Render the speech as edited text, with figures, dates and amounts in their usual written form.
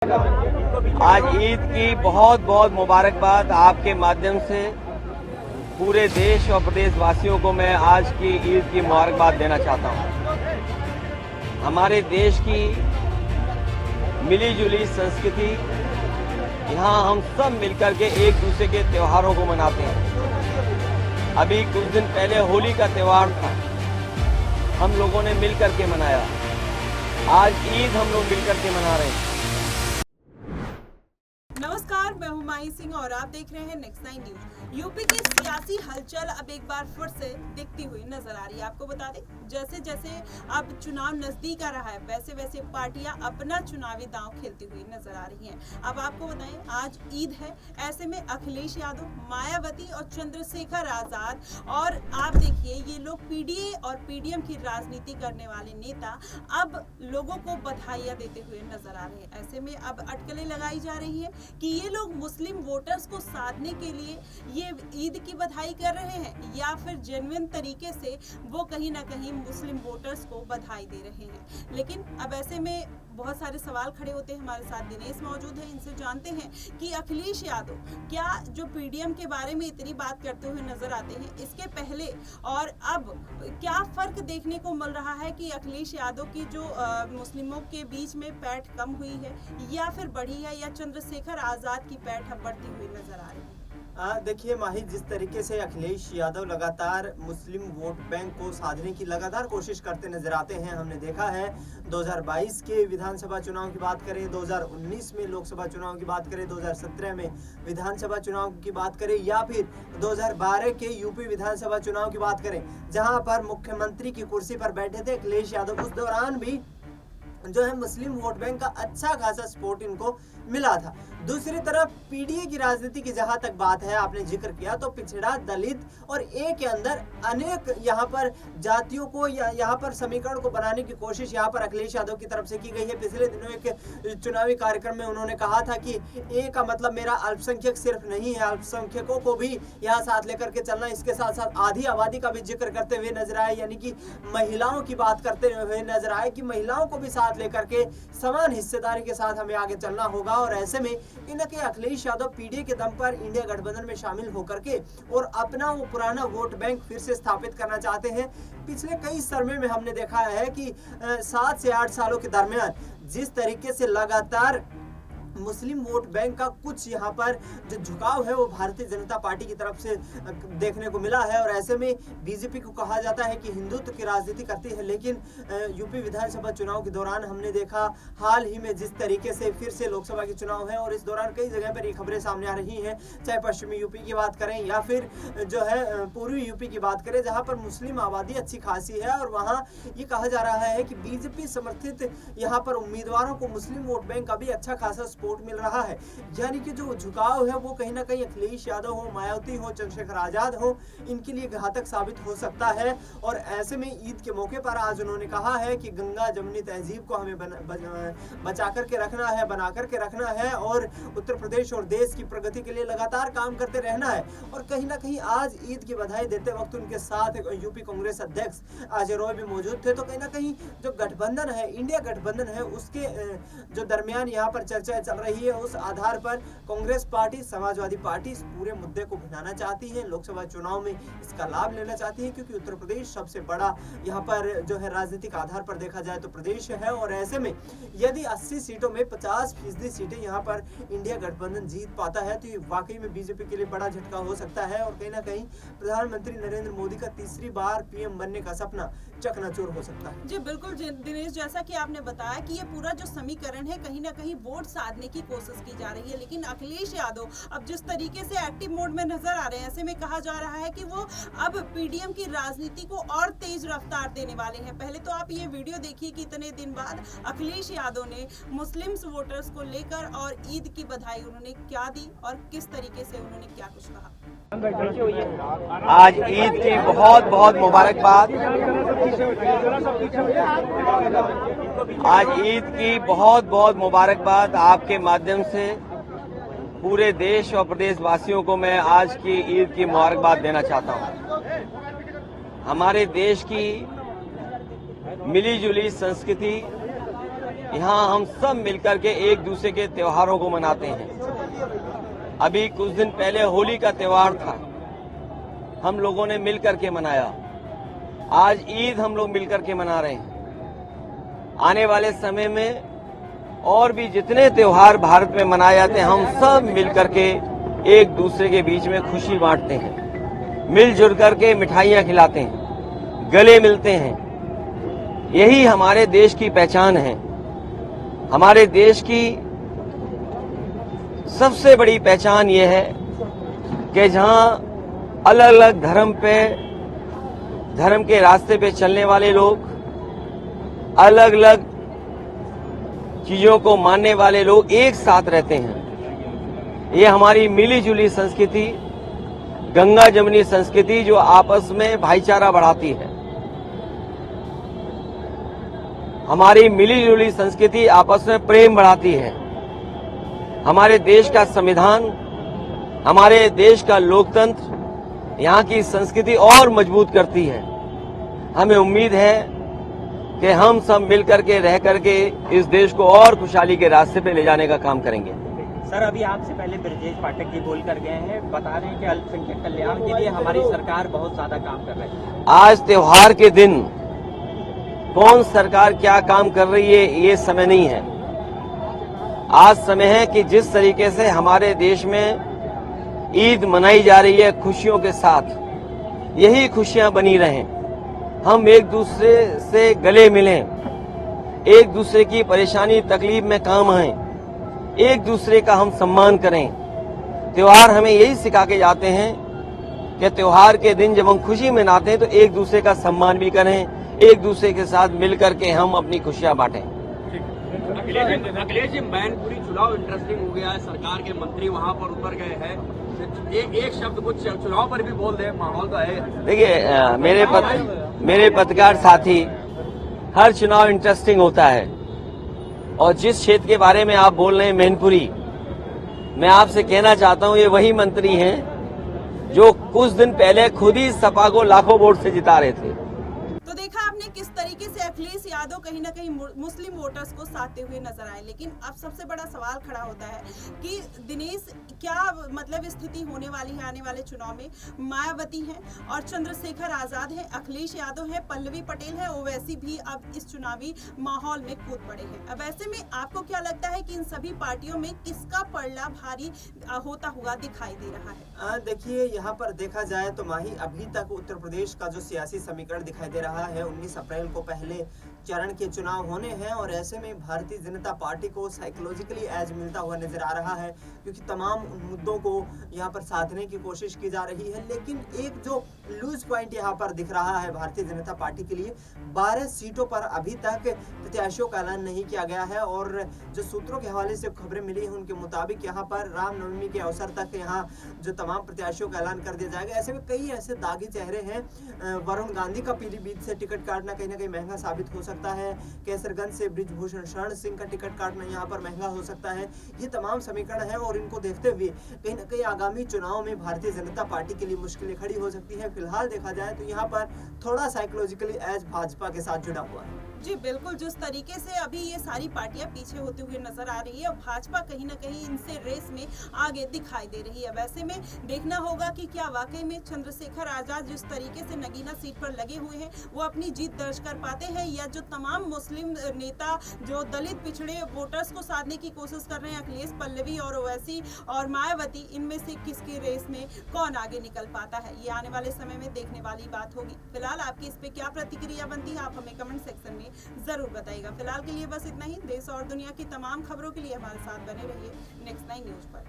आज ईद की बहुत बहुत मुबारकबाद। आपके माध्यम से पूरे देश और प्रदेश वासियों को मैं आज की ईद की मुबारकबाद देना चाहता हूं। हमारे देश की मिली जुली संस्कृति, यहाँ हम सब मिलकर के एक दूसरे के त्योहारों को मनाते हैं। अभी कुछ दिन पहले होली का त्योहार था, हम लोगों ने मिलकर के मनाया। आज ईद हम लोग मिलकर के मना रहे हैं। नमस्कार, मैं हूं माही सिंह और आप देख रहे हैं नेक्स्ट 9 न्यूज। यूपी की सियासी हलचल अब एक बार फिर से दिखती हुई नजर आ रही है। आपको बता दें, जैसे जैसे अब चुनाव नजदीक आ रहा है, वैसे वैसे पार्टियां अपना चुनावी दांव खेलती हुई नजर आ रही हैं। अब आपको बताएं, आज ईद है, ऐसे में अखिलेश यादव, मायावती और चंद्रशेखर आजाद और आप देखिए ये लोग पीडीए और पीडीएम की राजनीति करने वाले नेता अब लोगों को बधाइयां देते हुए नजर आ रहे हैं। ऐसे में अब अटकलें लगाई जा रही है कि ये लोग मुस्लिम वोटर्स को साधने के लिए ये ईद की बधाई कर रहे हैं या फिर जेन्युइन तरीके से वो कहीं ना कहीं मुस्लिम वोटर्स को बधाई दे रहे हैं। लेकिन अब ऐसे में बहुत सारे सवाल खड़े होते हैं। हमारे साथ दिनेश मौजूद हैं, इनसे जानते हैं कि अखिलेश यादव क्या जो पीडीएम के बारे में इतनी बात करते हुए नजर आते हैं, इसके पहले और अब क्या फर्क देखने को मिल रहा है कि अखिलेश यादव की जो मुस्लिमों के बीच में पैठ कम हुई है या फिर बढ़ी है, या चंद्रशेखर आजाद की पैठ अब बढ़ती हुई नजर आ रही है? देखिए माही, जिस तरीके से अखिलेश यादव लगातार मुस्लिम वोट बैंक को साधने की लगातार कोशिश करते नजर आते हैं। हमने देखा है 2022 के विधानसभा चुनाव की बात करें, 2019 में लोकसभा चुनाव की बात करें, 2017 में विधानसभा चुनाव की बात करें या फिर 2012 के यूपी विधानसभा चुनाव की बात करें, जहां पर मुख्यमंत्री की कुर्सी पर बैठे थे अखिलेश यादव, उस दौरान भी जो है मुस्लिम वोट बैंक का अच्छा खासा सपोर्ट इनको मिला था। दूसरी तरफ पीडीए की राजनीति की जहां तक बात है, आपने जिक्र किया, तो पिछड़ा, दलित और ए के अंदर अनेक यहाँ पर जातियों को यहाँ पर समीकरण को बनाने की कोशिश यहाँ पर अखिलेश यादव की तरफ से की गई है। पिछले दिनों एक चुनावी कार्यक्रम में उन्होंने कहा था कि ए का मतलब मेरा अल्पसंख्यक सिर्फ नहीं है, अल्पसंख्यकों को भी यहाँ साथ लेकर के चलना। इसके साथ साथ आधी आबादी का भी जिक्र करते हुए नजर आए, यानी कि महिलाओं की बात करते हुए नजर आए कि महिलाओं को भी साथ लेकर के समान हिस्सेदारी के साथ हमें आगे चलना होगा। और ऐसे में इनके अखिलेश यादव पीडीए के दम पर इंडिया गठबंधन में शामिल होकर के और अपना वो पुराना वोट बैंक फिर से स्थापित करना चाहते हैं। पिछले कई सर्वे में हमने देखा है कि 7 से 8 सालों के दरमियान जिस तरीके से लगातार मुस्लिम वोट बैंक का कुछ यहाँ पर जो झुकाव है वो भारतीय जनता पार्टी की तरफ से देखने को मिला है। और ऐसे में बीजेपी को कहा जाता है कि हिंदुत्व की राजनीति करती है, लेकिन यूपी विधानसभा चुनाव के दौरान हमने देखा हाल ही में जिस तरीके से फिर से लोकसभा के चुनाव है और इस दौरान कई जगह पर ये खबरें सामने आ रही हैं, चाहे पश्चिमी यूपी की बात करें या फिर जो है पूर्वी यूपी की बात करें, जहाँ पर मुस्लिम आबादी अच्छी खासी है। और वहाँ ये कहा जा रहा है कि बीजेपी समर्थित यहाँ पर उम्मीदवारों को मुस्लिम वोट बैंक का भी अच्छा खासा सपोर्ट मिल रहा है। यानी कि जो झुकाव है वो कहीं ना कहीं अखिलेश यादव हो, मायावती हो, चंद्रशेखर आजाद हो, इनके लिए घातक साबित हो सकता है। और ऐसे में ईद के मौके पर आज उन्होंने कहा है कि गंगा जमुनी तहजीब को हमें बचा करके रखना है, बना करके रखना है और उत्तर प्रदेश और देश की प्रगति के लिए लगातार काम करते रहना है। और कहीं ना कहीं आज ईद की बधाई देते वक्त उनके साथ यूपी कांग्रेस अध्यक्ष अजय रॉय भी मौजूद थे। तो कहीं ना कहीं जो गठबंधन है, इंडिया गठबंधन है, उसके जो दरमियान यहाँ पर चर्चा चल रही है, उस आधार पर कांग्रेस पार्टी, समाजवादी पार्टी इस पूरे मुद्दे को भुनाना चाहती है, लोकसभा चुनाव में इसका लाभ लेना चाहती है, क्योंकि उत्तर प्रदेश सबसे बड़ा यहाँ पर जो है राजनीतिक आधार पर देखा जाए तो प्रदेश है। और ऐसे में यदि 80 सीटों में 50% सीटें यहाँ पर इंडिया गठबंधन जीत पाता है तो ये वाकई में बीजेपी के लिए बड़ा झटका हो सकता है और कहीं ना कहीं प्रधानमंत्री नरेंद्र मोदी का तीसरी बार पीएम बनने का सपना चकनाचूर हो सकता है। जी बिल्कुल दिनेश, जैसा कि आपने बताया कि ये पूरा जो समीकरण है कहीं ना कहीं वोट साधने की कोशिश की जा रही है, लेकिन अखिलेश यादव अब जिस तरीके से एक्टिव मोड में नजर आ रहे हैं, ऐसे में कहा जा रहा है कि वो अब पीडीएम की राजनीति को और तेज रफ्तार देने वाले हैं। पहले तो आप ये वीडियो देखिए कि इतने दिन बाद अखिलेश यादव ने मुस्लिम वोटर्स को लेकर और ईद की बधाई उन्होंने क्या दी और किस तरीके से उन्होंने क्या कुछ कहा। आज ईद की बहुत बहुत मुबारकबाद। आज ईद की बहुत बहुत मुबारकबाद। आपके माध्यम से पूरे देश और प्रदेश वासियों को मैं आज की ईद की मुबारकबाद देना चाहता हूं। हमारे देश की मिली जुली संस्कृति, यहाँ हम सब मिलकर के एक दूसरे के त्योहारों को मनाते हैं। अभी कुछ दिन पहले होली का त्योहार था, हम लोगों ने मिलकर के मनाया। आज ईद हम लोग मिलकर के मना रहे हैं। आने वाले समय में और भी जितने त्योहार भारत में मनाए जाते हैं, हम सब मिलकर के एक दूसरे के बीच में खुशी बांटते हैं, मिलजुल करके मिठाइयाँ खिलाते हैं, गले मिलते हैं। यही हमारे देश की पहचान है। हमारे देश की सबसे बड़ी पहचान ये है कि जहां अलग अलग धर्म के रास्ते पे चलने वाले लोग, अलग अलग चीजों को मानने वाले लोग एक साथ रहते हैं। ये हमारी मिली जुली संस्कृति, गंगा जमुनी संस्कृति जो आपस में भाईचारा बढ़ाती है। हमारी मिली जुली संस्कृति आपस में प्रेम बढ़ाती है। हमारे देश का संविधान, हमारे देश का लोकतंत्र यहाँ की संस्कृति और मजबूत करती है। हमें उम्मीद है कि हम सब मिलकर के रह करके इस देश को और खुशहाली के रास्ते पे ले जाने का काम करेंगे। सर, अभी आपसे पहले ब्रजेश पाठक जी बोल कर गए हैं, बता रहे हैं कि अल्पसंख्यक कल्याण के लिए हमारी सरकार बहुत ज्यादा काम कर रही है। आज त्योहार के दिन कौन सरकार क्या काम कर रही है ये समय नहीं है। आज समय है कि जिस तरीके से हमारे देश में ईद मनाई जा रही है खुशियों के साथ, यही खुशियां बनी रहें। हम एक दूसरे से गले मिलें, एक दूसरे की परेशानी तकलीफ में काम आएं, एक दूसरे का हम सम्मान करें। त्योहार हमें यही सिखा के जाते हैं कि त्योहार के दिन जब हम खुशी मनाते हैं तो एक दूसरे का सम्मान भी करें, एक दूसरे के साथ मिलकर के हम अपनी खुशियां बांटें। अखिलेश जी, मैनपुरी चुनाव इंटरेस्टिंग हो गया है। सरकार के मंत्री वहां पर उतर गए हैं। एक शब्द कुछ चुनाव पर भी बोल दे, माहौल तो है। देखिए, मेरे पत्रकार साथी, हर चुनाव इंटरेस्टिंग होता है। और जिस क्षेत्र के बारे में आप बोल रहे हैं, मैनपुरी, मैं आपसे कहना चाहता हूं, ये वही मंत्री हैं जो कुछ दिन पहले खुद ही सपा को लाखों वोट से जिता रहे थे। तो देखा आपने किस तरीके से अखिलेश यादव कहीं ना कहीं मुस्लिम वोटर्स को साधते हुए नजर आए। लेकिन अब सबसे बड़ा सवाल खड़ा होता है कि दिनेश, क्या मतलब स्थिति होने वाली है आने वाले चुनाव में? मायावती हैं और चंद्रशेखर आजाद हैं, अखिलेश यादव हैं, पल्लवी पटेल है, ओवैसी भी अब इस चुनावी माहौल में कूद पड़े हैं। अब ऐसे में आपको क्या लगता है कि इन सभी पार्टियों में किसका पलड़ा भारी होता हुआ दिखाई दे रहा है? देखिए, यहाँ पर देखा जाए तो माही, अभी तक उत्तर प्रदेश का जो सियासी समीकरण दिखाई दे रहा है, 19 अप्रैल को पहले चरण के चुनाव होने हैं और ऐसे में भारतीय जनता पार्टी को साइकोलॉजिकली एज मिलता हुआ नजर आ रहा है, क्योंकि तमाम मुद्दों को यहाँ पर साधने की कोशिश की जा रही है। लेकिन एक जो लूज पॉइंट यहाँ पर दिख रहा है भारतीय जनता पार्टी के लिए, 12 सीटों पर अभी तक प्रत्याशियों का ऐलान नहीं किया गया है। और जो सूत्रों के हवाले से खबरें मिली है उनके मुताबिक यहाँ पर रामनवमी के अवसर तक यहाँ जो तमाम प्रत्याशियों का ऐलान कर दिया जाएगा। ऐसे में कई ऐसे दागी चेहरे हैं। वरुण गांधी का पीलीभीत से टिकट काटना कहीं ना कहीं महंगा साबित हो सकता है। कैसरगंज से बृजभूषण शरण सिंह का टिकट काटना यहाँ पर महंगा हो सकता है। ये तमाम समीकरण है और इनको देखते हुए कहीं ना कहीं आगामी चुनाव में भारतीय जनता पार्टी के लिए मुश्किलें खड़ी हो सकती है। फिलहाल देखा जाए तो यहाँ पर थोड़ा साइकोलॉजिकली एज भाजपा के साथ जुड़ा हुआ है। जी बिल्कुल, जिस तरीके से अभी ये सारी पार्टियां पीछे होती हुई नजर आ रही है और भाजपा कहीं ना कहीं इनसे रेस में आगे दिखाई दे रही है। वैसे में देखना होगा कि क्या वाकई में चंद्रशेखर आजाद जिस तरीके से नगीना सीट पर लगे हुए हैं वो अपनी जीत दर्ज कर पाते हैं, या जो तमाम मुस्लिम नेता जो दलित पिछड़े वोटर्स को साधने की कोशिश कर रहे हैं, अखिलेश, पल्लवी और ओवैसी और मायावती, इनमें से किसकी रेस में कौन आगे निकल पाता है, ये आने वाले समय में देखने वाली बात होगी। फिलहाल आपकी इस पे क्या प्रतिक्रिया बनती है, आप हमें कमेंट सेक्शन में जरूर बताइएगा। फिलहाल के लिए बस इतना ही। देश और दुनिया की तमाम खबरों के लिए हमारे साथ बने रहिए नेक्स्ट 9 न्यूज पर।